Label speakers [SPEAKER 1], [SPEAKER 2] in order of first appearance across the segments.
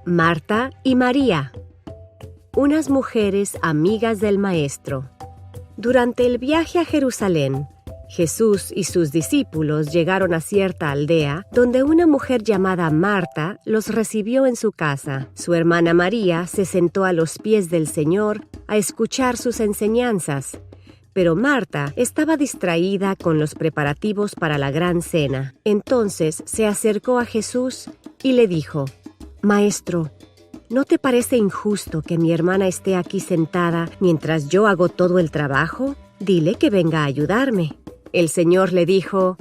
[SPEAKER 1] Marta y María, unas mujeres amigas del Maestro. Durante el viaje a Jerusalén, Jesús y sus discípulos llegaron a cierta aldea donde una mujer llamada Marta los recibió en su casa. Su hermana María se sentó a los pies del Señor a escuchar sus enseñanzas, pero Marta estaba distraída con los preparativos para la gran cena. Entonces se acercó a Jesús y le dijo: «Maestro, ¿no te parece injusto que mi hermana esté aquí sentada mientras yo hago todo el trabajo? Dile que venga a ayudarme». El Señor le dijo: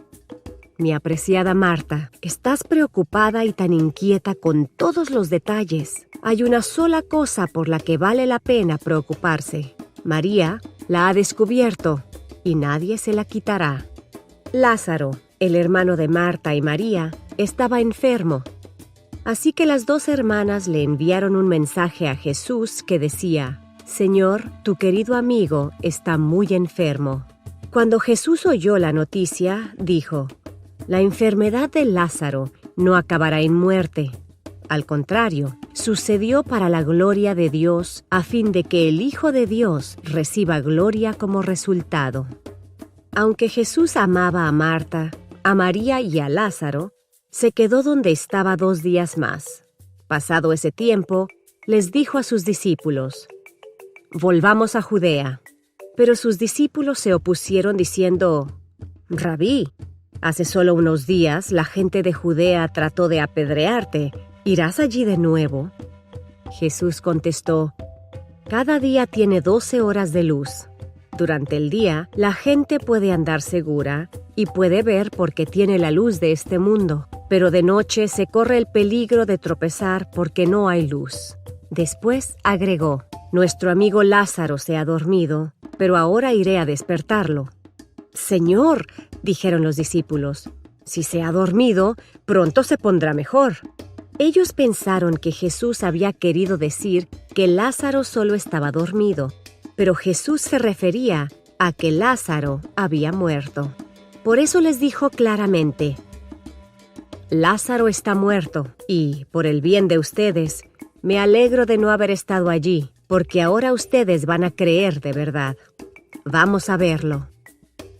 [SPEAKER 1] «Mi apreciada Marta, estás preocupada y tan inquieta con todos los detalles. Hay una sola cosa por la que vale la pena preocuparse. María la ha descubierto y nadie se la quitará». Lázaro, el hermano de Marta y María, estaba enfermo. Así que las dos hermanas le enviaron un mensaje a Jesús que decía: «Señor, tu querido amigo está muy enfermo». Cuando Jesús oyó la noticia, dijo: «La enfermedad de Lázaro no acabará en muerte. Al contrario, sucedió para la gloria de Dios, a fin de que el Hijo de Dios reciba gloria como resultado». Aunque Jesús amaba a Marta, a María y a Lázaro, se quedó donde estaba 2 días más. Pasado ese tiempo, les dijo a sus discípulos: «Volvamos a Judea». Pero sus discípulos se opusieron diciendo: «Rabí, hace solo unos días la gente de Judea trató de apedrearte. ¿Irás allí de nuevo?». Jesús contestó: «Cada día tiene 12 horas de luz. Durante el día, la gente puede andar segura y puede ver porque tiene la luz de este mundo, pero de noche se corre el peligro de tropezar porque no hay luz». Después agregó: «Nuestro amigo Lázaro se ha dormido, pero ahora iré a despertarlo». «Señor», dijeron los discípulos, «si se ha dormido, pronto se pondrá mejor». Ellos pensaron que Jesús había querido decir que Lázaro solo estaba dormido, pero Jesús se refería a que Lázaro había muerto. Por eso les dijo claramente: «Lázaro está muerto, y, por el bien de ustedes, me alegro de no haber estado allí, porque ahora ustedes van a creer de verdad. Vamos a verlo».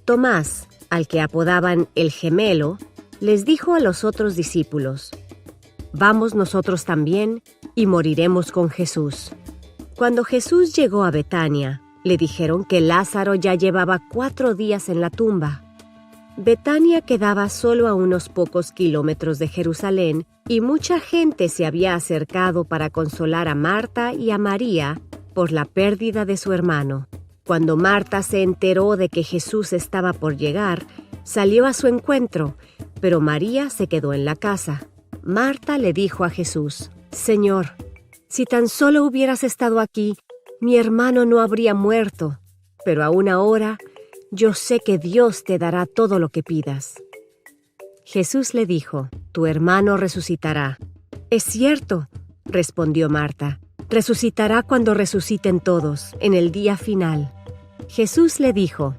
[SPEAKER 1] Tomás, al que apodaban el Gemelo, les dijo a los otros discípulos: «Vamos nosotros también y moriremos con Jesús». Cuando Jesús llegó a Betania, le dijeron que Lázaro ya llevaba 4 días en la tumba. Betania quedaba solo a unos pocos kilómetros de Jerusalén y mucha gente se había acercado para consolar a Marta y a María por la pérdida de su hermano. Cuando Marta se enteró de que Jesús estaba por llegar, salió a su encuentro, pero María se quedó en la casa. Marta le dijo a Jesús: «Señor, si tan solo hubieras estado aquí, mi hermano no habría muerto, pero aún ahora yo sé que Dios te dará todo lo que pidas». Jesús le dijo: «Tu hermano resucitará». «Es cierto», respondió Marta, «resucitará cuando resuciten todos, en el día final». Jesús le dijo: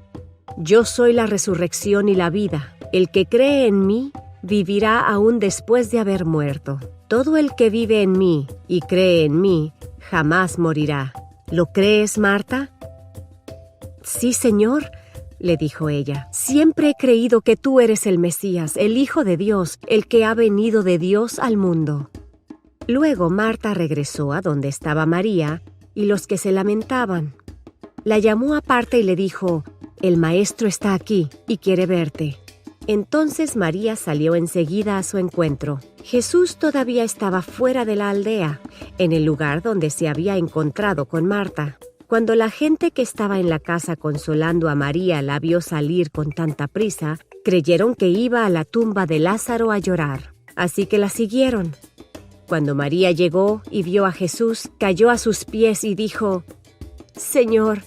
[SPEAKER 1] «Yo soy la resurrección y la vida. El que cree en mí vivirá aún después de haber muerto. Todo el que vive en mí y cree en mí jamás morirá. ¿Lo crees, Marta?». «Sí, Señor», le dijo ella, «siempre he creído que tú eres el Mesías, el Hijo de Dios, el que ha venido de Dios al mundo». Luego Marta regresó a donde estaba María y los que se lamentaban. La llamó aparte y le dijo: «El Maestro está aquí y quiere verte». Entonces María salió enseguida a su encuentro. Jesús todavía estaba fuera de la aldea, en el lugar donde se había encontrado con Marta. Cuando la gente que estaba en la casa consolando a María la vio salir con tanta prisa, creyeron que iba a la tumba de Lázaro a llorar. Así que la siguieron. Cuando María llegó y vio a Jesús, cayó a sus pies y dijo: «Señor,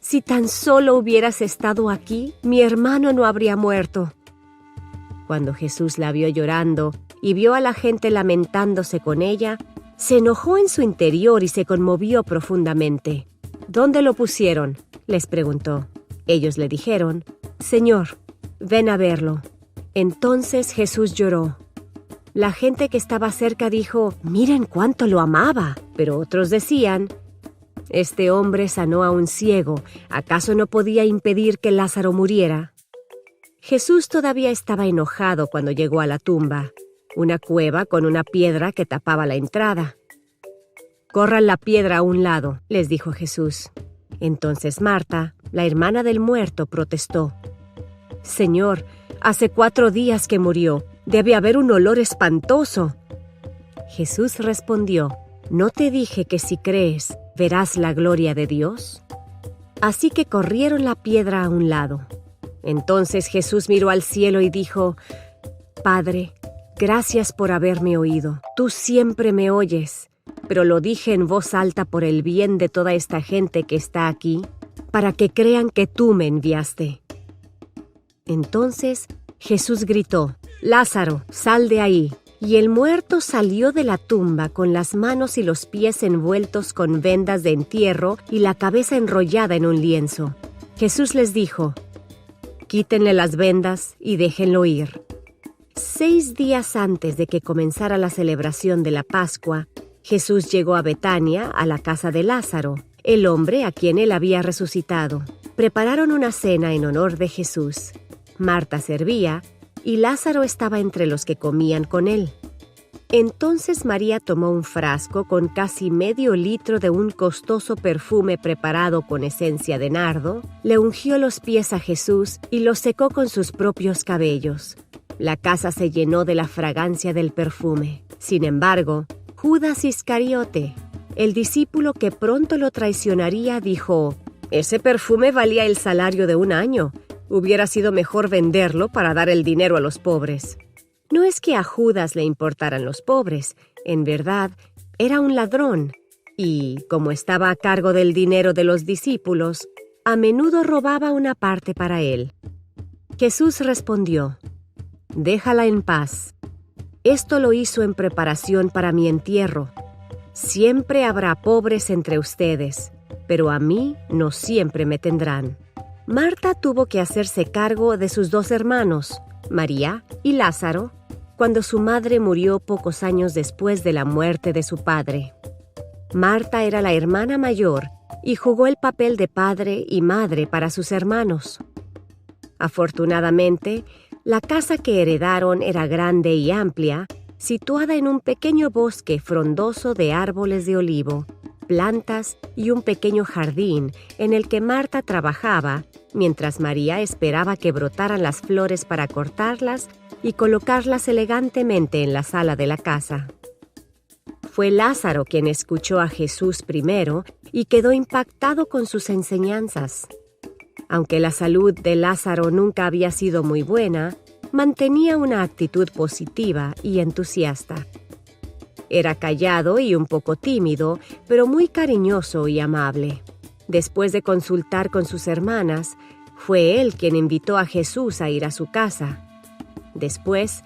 [SPEAKER 1] si tan solo hubieras estado aquí, mi hermano no habría muerto». Cuando Jesús la vio llorando y vio a la gente lamentándose con ella, se enojó en su interior y se conmovió profundamente. «¿Dónde lo pusieron?», les preguntó. Ellos le dijeron: «Señor, ven a verlo». Entonces Jesús lloró. La gente que estaba cerca dijo, «Miren cuánto lo amaba», pero otros decían, «Este hombre sanó a un ciego, ¿acaso no podía impedir que Lázaro muriera?». Jesús todavía estaba enojado cuando llegó a la tumba, una cueva con una piedra que tapaba la entrada. «Corran la piedra a un lado», les dijo Jesús. Entonces Marta, la hermana del muerto, protestó. «Señor, hace 4 días que murió. Debe haber un olor espantoso». Jesús respondió, «¿No te dije que si crees, verás la gloria de Dios?». Así que corrieron la piedra a un lado. Entonces Jesús miró al cielo y dijo, «Padre, gracias por haberme oído. Tú siempre me oyes, pero lo dije en voz alta por el bien de toda esta gente que está aquí, para que crean que tú me enviaste». Entonces Jesús gritó, «Lázaro, sal de ahí». Y el muerto salió de la tumba con las manos y los pies envueltos con vendas de entierro y la cabeza enrollada en un lienzo. Jesús les dijo, «Quítenle las vendas y déjenlo ir». 6 días antes de que comenzara la celebración de la Pascua, Jesús llegó a Betania, a la casa de Lázaro, el hombre a quien él había resucitado. Prepararon una cena en honor de Jesús. Marta servía y Lázaro estaba entre los que comían con él. Entonces María tomó un frasco con casi medio litro de un costoso perfume preparado con esencia de nardo, le ungió los pies a Jesús y los secó con sus propios cabellos. La casa se llenó de la fragancia del perfume. Sin embargo, Judas Iscariote, el discípulo que pronto lo traicionaría, dijo, «Ese perfume valía el salario de un año. Hubiera sido mejor venderlo para dar el dinero a los pobres». No es que a Judas le importaran los pobres, en verdad, era un ladrón, y, como estaba a cargo del dinero de los discípulos, a menudo robaba una parte para él. Jesús respondió, «Déjala en paz. Esto lo hizo en preparación para mi entierro. Siempre habrá pobres entre ustedes, pero a mí no siempre me tendrán». Marta tuvo que hacerse cargo de sus 2 hermanos, María y Lázaro, cuando su madre murió pocos años después de la muerte de su padre. Marta era la hermana mayor y jugó el papel de padre y madre para sus hermanos. Afortunadamente, la casa que heredaron era grande y amplia, situada en un pequeño bosque frondoso de árboles de olivo, plantas y un pequeño jardín en el que Marta trabajaba, mientras María esperaba que brotaran las flores para cortarlas y colocarlas elegantemente en la sala de la casa. Fue Lázaro quien escuchó a Jesús primero y quedó impactado con sus enseñanzas. Aunque la salud de Lázaro nunca había sido muy buena, mantenía una actitud positiva y entusiasta. Era callado y un poco tímido, pero muy cariñoso y amable. Después de consultar con sus hermanas, fue él quien invitó a Jesús a ir a su casa. Después,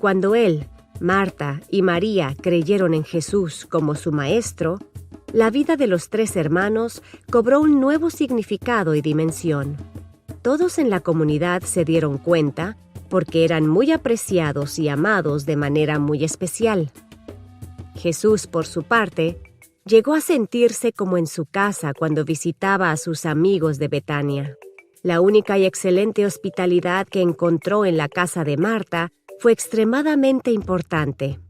[SPEAKER 1] cuando él, Marta y María creyeron en Jesús como su maestro, la vida de los 3 hermanos cobró un nuevo significado y dimensión. Todos en la comunidad se dieron cuenta porque eran muy apreciados y amados de manera muy especial. Jesús, por su parte, llegó a sentirse como en su casa cuando visitaba a sus amigos de Betania. La única y excelente hospitalidad que encontró en la casa de Marta fue extremadamente importante.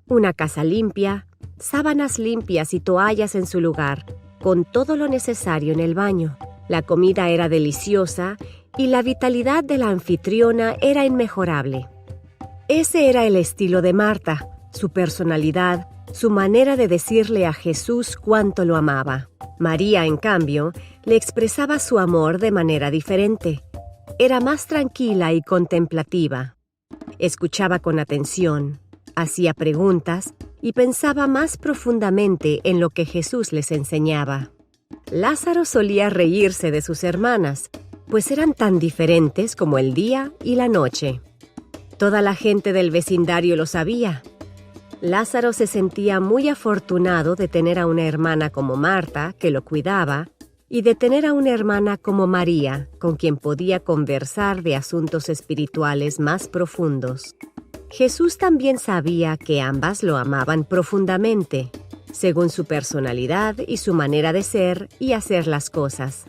[SPEAKER 1] Una casa limpia, sábanas limpias y toallas en su lugar, con todo lo necesario en el baño. La comida era deliciosa y la vitalidad de la anfitriona era inmejorable. Ese era el estilo de Marta, su personalidad, su manera de decirle a Jesús cuánto lo amaba. María, en cambio, le expresaba su amor de manera diferente. Era más tranquila y contemplativa. Escuchaba con atención, hacía preguntas y pensaba más profundamente en lo que Jesús les enseñaba. Lázaro solía reírse de sus hermanas, pues eran tan diferentes como el día y la noche. Toda la gente del vecindario lo sabía. Lázaro se sentía muy afortunado de tener a una hermana como Marta, que lo cuidaba, y de tener a una hermana como María, con quien podía conversar de asuntos espirituales más profundos. Jesús también sabía que ambas lo amaban profundamente, según su personalidad y su manera de ser y hacer las cosas.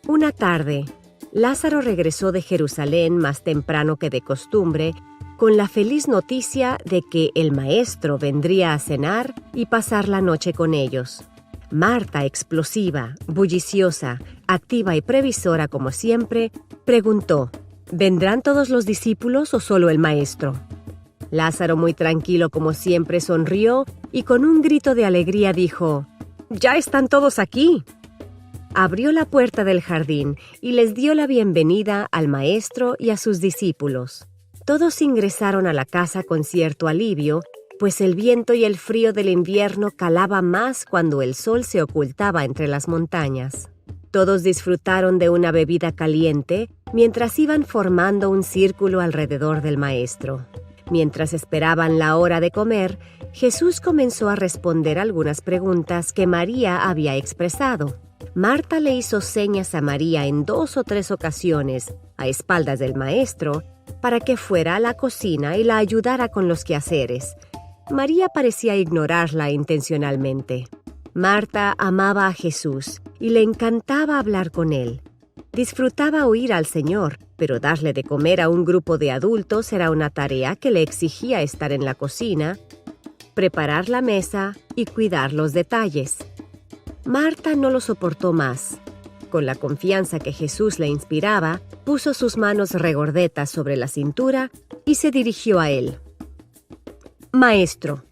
[SPEAKER 1] Una tarde, Lázaro regresó de Jerusalén más temprano que de costumbre, con la feliz noticia de que el Maestro vendría a cenar y pasar la noche con ellos. Marta, explosiva, bulliciosa, activa y previsora como siempre, preguntó: ¿vendrán todos los discípulos o solo el Maestro? Lázaro, muy tranquilo como siempre, sonrió y con un grito de alegría dijo: ¡ya están todos aquí! Abrió la puerta del jardín y les dio la bienvenida al Maestro y a sus discípulos. Todos ingresaron a la casa con cierto alivio, pues el viento y el frío del invierno calaba más cuando el sol se ocultaba entre las montañas. Todos disfrutaron de una bebida caliente mientras iban formando un círculo alrededor del Maestro. Mientras esperaban la hora de comer, Jesús comenzó a responder algunas preguntas que María había expresado. Marta le hizo señas a María en 2 o 3 ocasiones, a espaldas del Maestro, para que fuera a la cocina y la ayudara con los quehaceres. María parecía ignorarla intencionalmente. Marta amaba a Jesús y le encantaba hablar con él. Disfrutaba oír al Señor, pero darle de comer a un grupo de adultos era una tarea que le exigía estar en la cocina, preparar la mesa y cuidar los detalles. Marta no lo soportó más. Con la confianza que Jesús le inspiraba, puso sus manos regordetas sobre la cintura y se dirigió a él. «Maestro,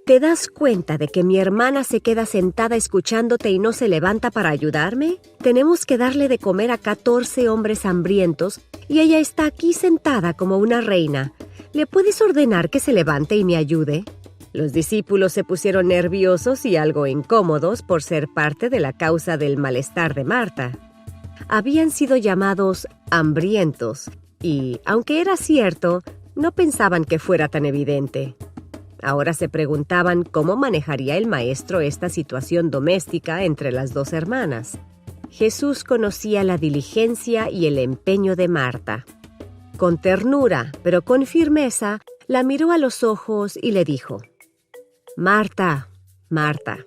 [SPEAKER 1] ¿te das cuenta de que mi hermana se queda sentada escuchándote y no se levanta para ayudarme? Tenemos que darle de comer a 14 hombres hambrientos y ella está aquí sentada como una reina. ¿Le puedes ordenar que se levante y me ayude?» Los discípulos se pusieron nerviosos y algo incómodos por ser parte de la causa del malestar de Marta. Habían sido llamados hambrientos y, aunque era cierto, no pensaban que fuera tan evidente. Ahora se preguntaban cómo manejaría el Maestro esta situación doméstica entre las 2 hermanas. Jesús conocía la diligencia y el empeño de Marta. Con ternura, pero con firmeza, la miró a los ojos y le dijo: «Marta, Marta,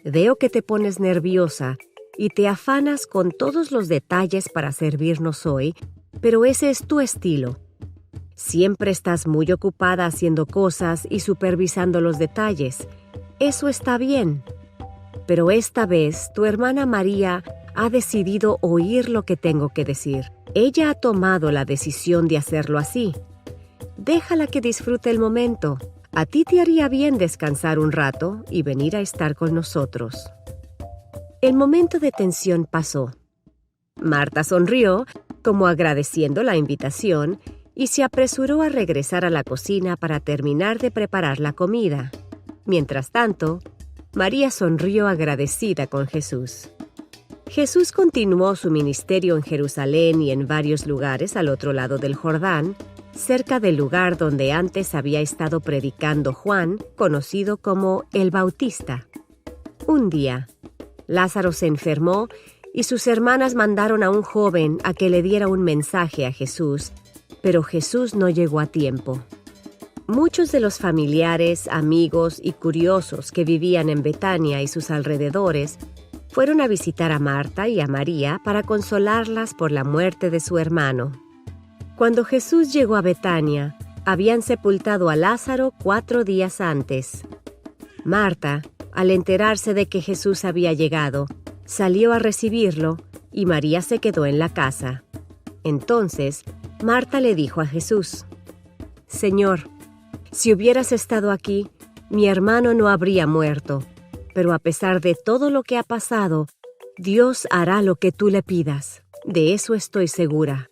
[SPEAKER 1] veo que te pones nerviosa y te afanas con todos los detalles para servirnos hoy, pero ese es tu estilo. Siempre estás muy ocupada haciendo cosas y supervisando los detalles. Eso está bien. Pero esta vez tu hermana María ha decidido oír lo que tengo que decir. Ella ha tomado la decisión de hacerlo así. Déjala que disfrute el momento. A ti te haría bien descansar un rato y venir a estar con nosotros». El momento de tensión pasó. Marta sonrió, como agradeciendo la invitación, y se apresuró a regresar a la cocina para terminar de preparar la comida. Mientras tanto, María sonrió agradecida con Jesús. Jesús continuó su ministerio en Jerusalén y en varios lugares al otro lado del Jordán, cerca del lugar donde antes había estado predicando Juan, conocido como el Bautista. Un día, Lázaro se enfermó y sus hermanas mandaron a un joven a que le diera un mensaje a Jesús, pero Jesús no llegó a tiempo. Muchos de los familiares, amigos y curiosos que vivían en Betania y sus alrededores fueron a visitar a Marta y a María para consolarlas por la muerte de su hermano. Cuando Jesús llegó a Betania, habían sepultado a Lázaro 4 días antes. Marta, al enterarse de que Jesús había llegado, salió a recibirlo y María se quedó en la casa. Entonces, Marta le dijo a Jesús: «Señor, si hubieras estado aquí, mi hermano no habría muerto, pero a pesar de todo lo que ha pasado, Dios hará lo que tú le pidas. De eso estoy segura».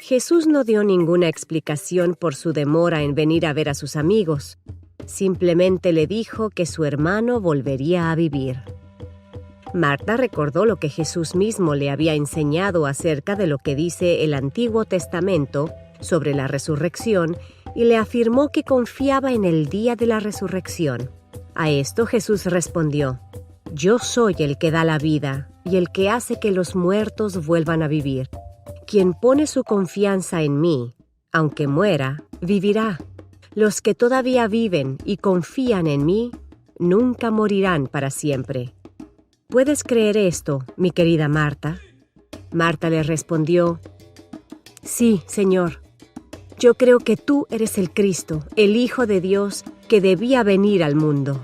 [SPEAKER 1] Jesús no dio ninguna explicación por su demora en venir a ver a sus amigos. Simplemente le dijo que su hermano volvería a vivir. Marta recordó lo que Jesús mismo le había enseñado acerca de lo que dice el Antiguo Testamento sobre la resurrección y le afirmó que confiaba en el día de la resurrección. A esto Jesús respondió: «Yo soy el que da la vida y el que hace que los muertos vuelvan a vivir. Quien pone su confianza en mí, aunque muera, vivirá. Los que todavía viven y confían en mí, nunca morirán para siempre. ¿Puedes creer esto, mi querida Marta? Marta le respondió: Sí, Señor. Yo creo que tú eres el Cristo, el Hijo de Dios, que debía venir al mundo.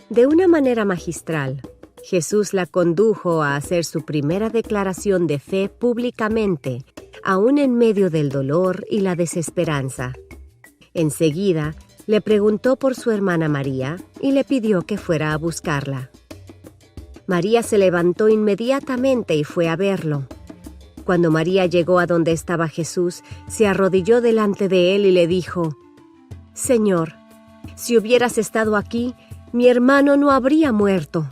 [SPEAKER 1] De una manera magistral, Jesús la condujo a hacer su primera declaración de fe públicamente, aún en medio del dolor y la desesperanza. Enseguida, le preguntó por su hermana María y le pidió que fuera a buscarla. María se levantó inmediatamente y fue a verlo. Cuando María llegó a donde estaba Jesús, se arrodilló delante de él y le dijo: Señor, si hubieras estado aquí, mi hermano no habría muerto.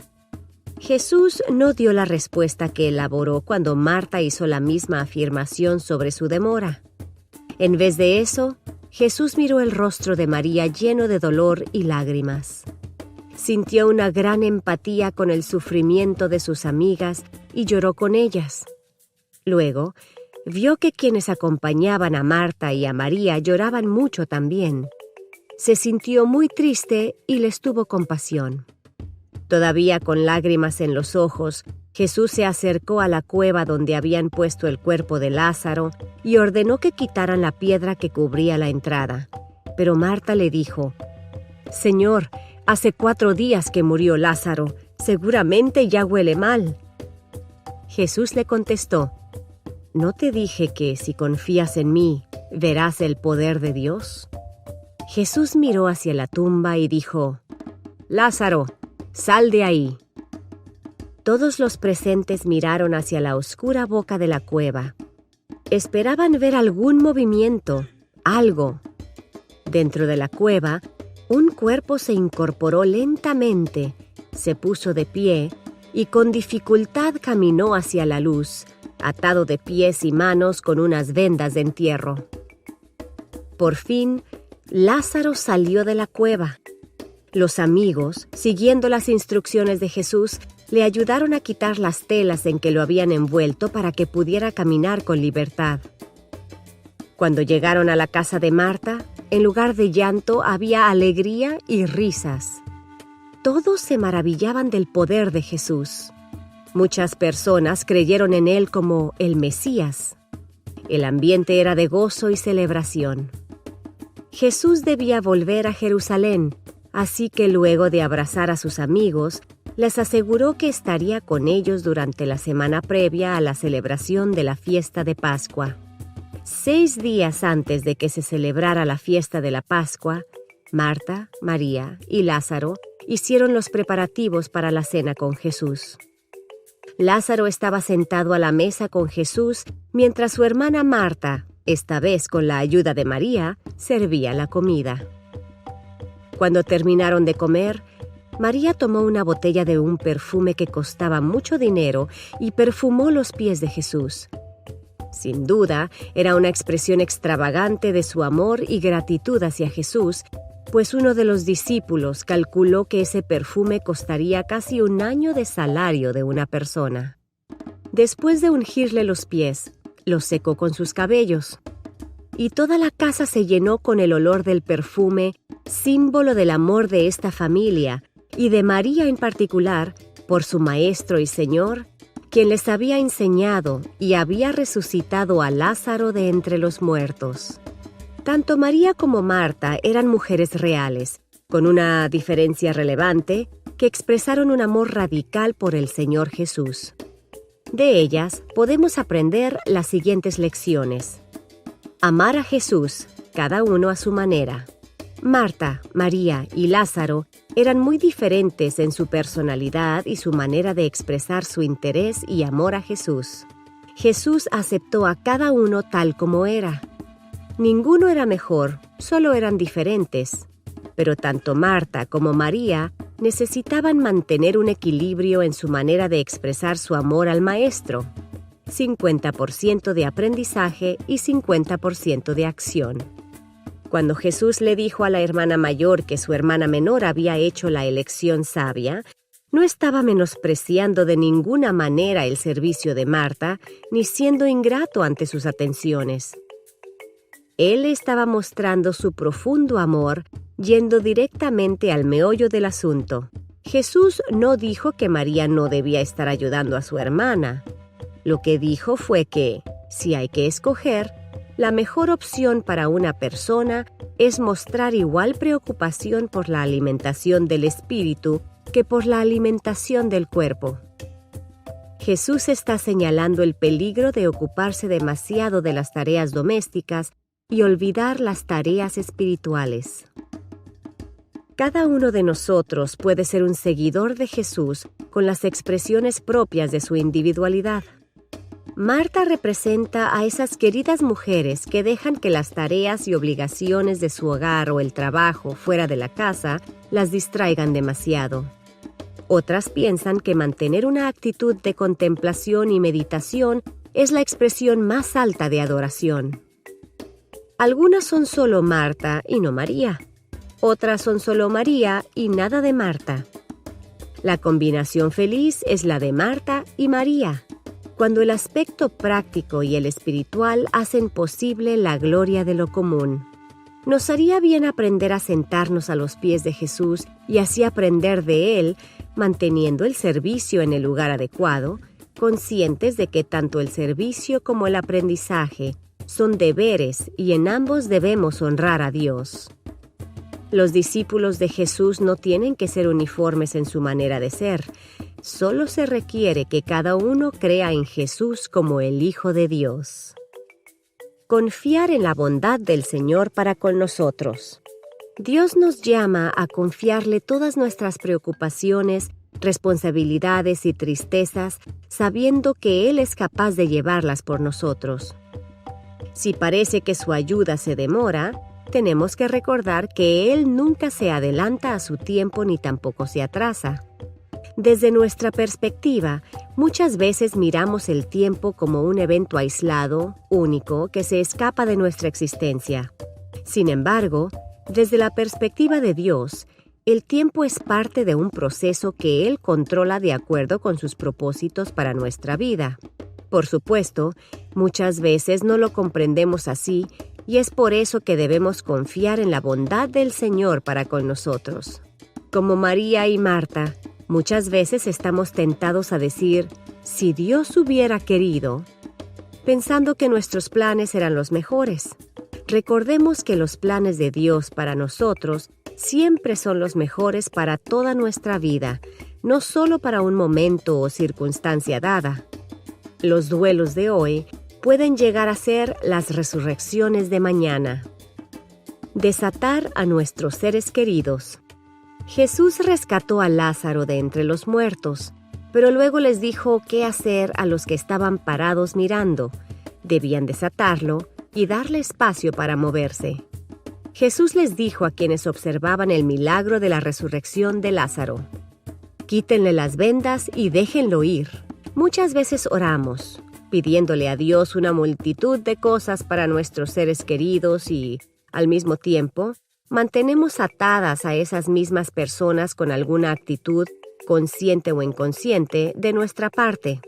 [SPEAKER 1] Jesús no dio la respuesta que elaboró cuando Marta hizo la misma afirmación sobre su demora. En vez de eso, Jesús miró el rostro de María lleno de dolor y lágrimas. Sintió una gran empatía con el sufrimiento de sus amigas y lloró con ellas. Luego, vio que quienes acompañaban a Marta y a María lloraban mucho también. Se sintió muy triste y les tuvo compasión. Todavía con lágrimas en los ojos, Jesús se acercó a la cueva donde habían puesto el cuerpo de Lázaro y ordenó que quitaran la piedra que cubría la entrada. Pero Marta le dijo: Señor, hace 4 días que murió Lázaro, seguramente ya huele mal. Jesús le contestó: ¿No te dije que si confías en mí, verás el poder de Dios? Jesús miró hacia la tumba y dijo: Lázaro, sal de ahí. Todos los presentes miraron hacia la oscura boca de la cueva. Esperaban ver algún movimiento, algo. Dentro de la cueva, un cuerpo se incorporó lentamente, se puso de pie y con dificultad caminó hacia la luz, atado de pies y manos con unas vendas de entierro. Por fin, Lázaro salió de la cueva. Los amigos, siguiendo las instrucciones de Jesús, le ayudaron a quitar las telas en que lo habían envuelto para que pudiera caminar con libertad. Cuando llegaron a la casa de Marta, en lugar de llanto había alegría y risas. Todos se maravillaban del poder de Jesús. Muchas personas creyeron en él como el Mesías. El ambiente era de gozo y celebración. Jesús debía volver a Jerusalén, así que luego de abrazar a sus amigos, les aseguró que estaría con ellos durante la semana previa a la celebración de la fiesta de Pascua. 6 días antes de que se celebrara la fiesta de la Pascua, Marta, María y Lázaro hicieron los preparativos para la cena con Jesús. Lázaro estaba sentado a la mesa con Jesús mientras su hermana Marta, esta vez con la ayuda de María, servía la comida. Cuando terminaron de comer, María tomó una botella de un perfume que costaba mucho dinero y perfumó los pies de Jesús. Sin duda, era una expresión extravagante de su amor y gratitud hacia Jesús, pues uno de los discípulos calculó que ese perfume costaría casi 1 año de salario de una persona. Después de ungirle los pies, los secó con sus cabellos. Y toda la casa se llenó con el olor del perfume, símbolo del amor de esta familia, y de María en particular, por su Maestro y Señor, quien les había enseñado y había resucitado a Lázaro de entre los muertos. Tanto María como Marta eran mujeres reales, con una diferencia relevante, que expresaron un amor radical por el Señor Jesús. De ellas podemos aprender las siguientes lecciones. Amar a Jesús, cada uno a su manera. Marta, María y Lázaro eran muy diferentes en su personalidad y su manera de expresar su interés y amor a Jesús. Jesús aceptó a cada uno tal como era. Ninguno era mejor, solo eran diferentes. Pero tanto Marta como María necesitaban mantener un equilibrio en su manera de expresar su amor al Maestro. 50% de aprendizaje y 50% de acción. Cuando Jesús le dijo a la hermana mayor que su hermana menor había hecho la elección sabia, no estaba menospreciando de ninguna manera el servicio de Marta, ni siendo ingrato ante sus atenciones. Él estaba mostrando su profundo amor, yendo directamente al meollo del asunto. Jesús no dijo que María no debía estar ayudando a su hermana. Lo que dijo fue que, si hay que escoger, la mejor opción para una persona es mostrar igual preocupación por la alimentación del espíritu que por la alimentación del cuerpo. Jesús está señalando el peligro de ocuparse demasiado de las tareas domésticas y olvidar las tareas espirituales. Cada uno de nosotros puede ser un seguidor de Jesús con las expresiones propias de su individualidad. Marta representa a esas queridas mujeres que dejan que las tareas y obligaciones de su hogar o el trabajo fuera de la casa las distraigan demasiado. Otras piensan que mantener una actitud de contemplación y meditación es la expresión más alta de adoración. Algunas son solo Marta y no María. Otras son solo María y nada de Marta. La combinación feliz es la de Marta y María, cuando el aspecto práctico y el espiritual hacen posible la gloria de lo común. Nos haría bien aprender a sentarnos a los pies de Jesús y así aprender de Él, manteniendo el servicio en el lugar adecuado, conscientes de que tanto el servicio como el aprendizaje son deberes y en ambos debemos honrar a Dios. Los discípulos de Jesús no tienen que ser uniformes en su manera de ser. Solo se requiere que cada uno crea en Jesús como el Hijo de Dios. Confiar en la bondad del Señor para con nosotros. Dios nos llama a confiarle todas nuestras preocupaciones, responsabilidades y tristezas, sabiendo que Él es capaz de llevarlas por nosotros. Si parece que su ayuda se demora, tenemos que recordar que Él nunca se adelanta a su tiempo ni tampoco se atrasa. Desde nuestra perspectiva, muchas veces miramos el tiempo como un evento aislado, único, que se escapa de nuestra existencia. Sin embargo, desde la perspectiva de Dios, el tiempo es parte de un proceso que Él controla de acuerdo con sus propósitos para nuestra vida. Por supuesto, muchas veces no lo comprendemos así, y es por eso que debemos confiar en la bondad del Señor para con nosotros. Como María y Marta, muchas veces estamos tentados a decir, si Dios hubiera querido, pensando que nuestros planes eran los mejores. Recordemos que los planes de Dios para nosotros siempre son los mejores para toda nuestra vida, no solo para un momento o circunstancia dada. Los duelos de hoy pueden llegar a ser las resurrecciones de mañana. Desatar a nuestros seres queridos. Jesús rescató a Lázaro de entre los muertos, pero luego les dijo qué hacer a los que estaban parados mirando. Debían desatarlo y darle espacio para moverse. Jesús les dijo a quienes observaban el milagro de la resurrección de Lázaro: quítenle las vendas y déjenlo ir. Muchas veces oramos, pidiéndole a Dios una multitud de cosas para nuestros seres queridos y, al mismo tiempo, mantenemos atadas a esas mismas personas con alguna actitud, consciente o inconsciente, de nuestra parte.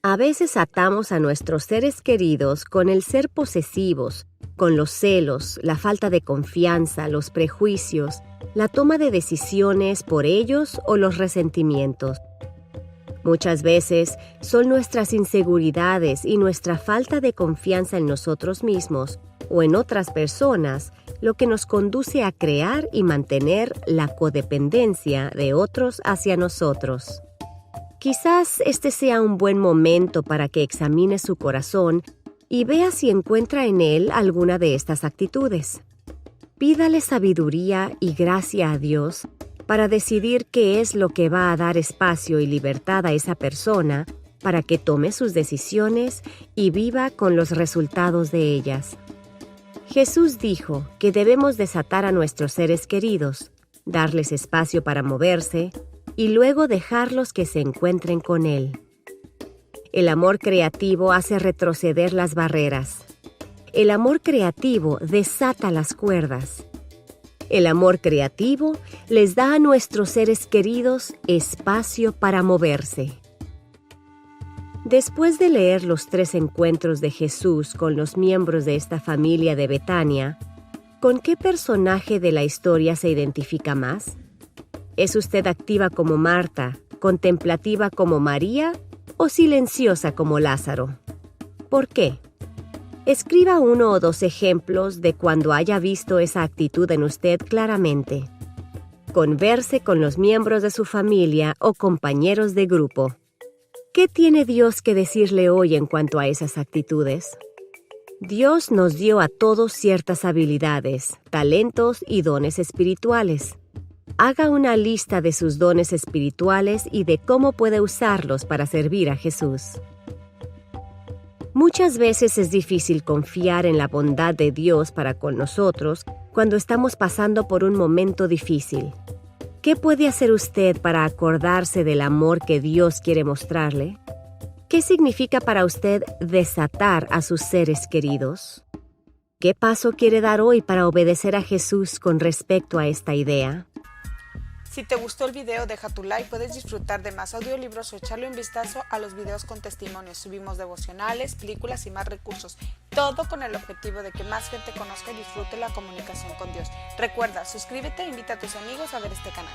[SPEAKER 1] A veces atamos a nuestros seres queridos con el ser posesivos, con los celos, la falta de confianza, los prejuicios, la toma de decisiones por ellos o los resentimientos. Muchas veces son nuestras inseguridades y nuestra falta de confianza en nosotros mismos o en otras personas lo que nos conduce a crear y mantener la codependencia de otros hacia nosotros. Quizás este sea un buen momento para que examine su corazón y vea si encuentra en él alguna de estas actitudes. Pídale sabiduría y gracia a Dios para decidir qué es lo que va a dar espacio y libertad a esa persona para que tome sus decisiones y viva con los resultados de ellas. Jesús dijo que debemos desatar a nuestros seres queridos, darles espacio para moverse y luego dejarlos que se encuentren con Él. El amor creativo hace retroceder las barreras. El amor creativo desata las cuerdas. El amor creativo les da a nuestros seres queridos espacio para moverse. Después de leer los 3 encuentros de Jesús con los miembros de esta familia de Betania, ¿con qué personaje de la historia se identifica más? ¿Es usted activa como Marta, contemplativa como María o silenciosa como Lázaro? ¿Por qué? Escriba 1 o 2 ejemplos de cuando haya visto esa actitud en usted claramente. Converse con los miembros de su familia o compañeros de grupo. ¿Qué tiene Dios que decirle hoy en cuanto a esas actitudes? Dios nos dio a todos ciertas habilidades, talentos y dones espirituales. Haga una lista de sus dones espirituales y de cómo puede usarlos para servir a Jesús. Muchas veces es difícil confiar en la bondad de Dios para con nosotros cuando estamos pasando por un momento difícil. ¿Qué puede hacer usted para acordarse del amor que Dios quiere mostrarle? ¿Qué significa para usted desatar a sus seres queridos? ¿Qué paso quiere dar hoy para obedecer a Jesús con respecto a esta idea?
[SPEAKER 2] Si te gustó el video, deja tu like, puedes disfrutar de más audiolibros o echarle un vistazo a los videos con testimonios. Subimos devocionales, películas y más recursos. Todo con el objetivo de que más gente conozca y disfrute la comunicación con Dios. Recuerda, suscríbete e invita a tus amigos a ver este canal.